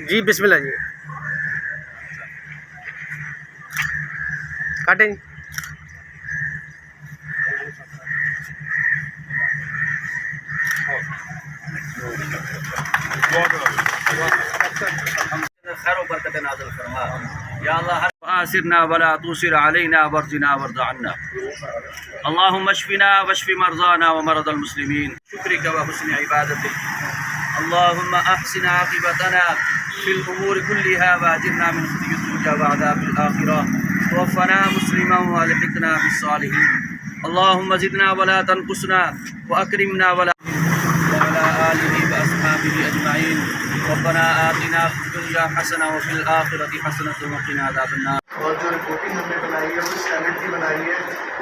जी बिस्मिल्लाह जी, काटें। खैर बरकत नाज़िल फरमा या अल्लाह, आसिरना वला तुसिर अलैना वर्जिना वर्ज़ अन्ना, अल्लाहुम्मा अशफिना वशफि मरज़ाना व मरज़ल मुस्लिमीन, शुक्रिका व हुस्नि इबादतिक, अल्लाहुम्मा अहसिन आक़िबतना फिल उमूर कुल्लिहा व अजिरना मिन ख़िज़्यि दुन्या व अज़ाबिल आखिरह, तवफ़्फ़ना मुस्लिमन व अल्हिक़ना बिस्सालिहीन, अल्लाहुम्मा ज़िदना वला तनक़ुसना व अकरिमना वला वअला आलिहि व अस्हाबिहि अजमईन, रब्बना आतिना फिद दुनिया हसना व फिल आखिरति हसनतन व क़िना अज़ाबन्नार। और जो रिपोर्टिंग हमने बनाई है वो स्टैंडर्ड की बनाई है,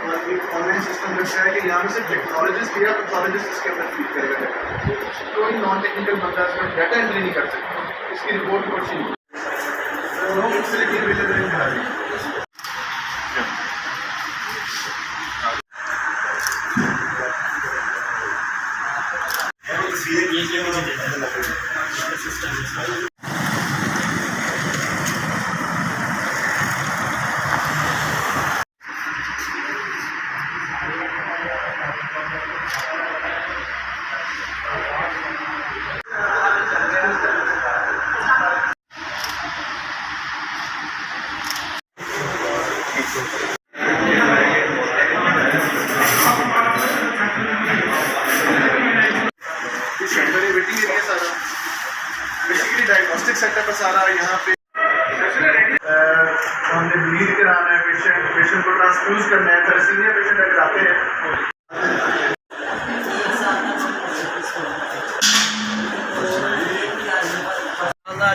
और एक ऑनलाइन सिस्टम रखा है कि यहाँ पे सिर्फ टेक्नोलॉजिस्ट या पैथोलॉजिस्ट इसके अंदर फीड करेगा डाटा, कोई नॉन टेक्निकल बंदा इसमें डाटा एंट्री नहीं कर सकता, इसकी रिपोर्ट कुछ नहीं फैसिलिटी अवेलेबल है। वेटिंग एरिया सारा बेसिकली डायग्नोस्टिक सेटअप है सारा। यहाँ पे हमने ब्लीड कराना है, पेशेंट को ट्रांसफ्यूज करना है, थैलेसीमिया पेशेंट अगर आते हैं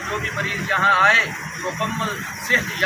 जो भी मरीज यहाँ आए मुकम्मल सेहत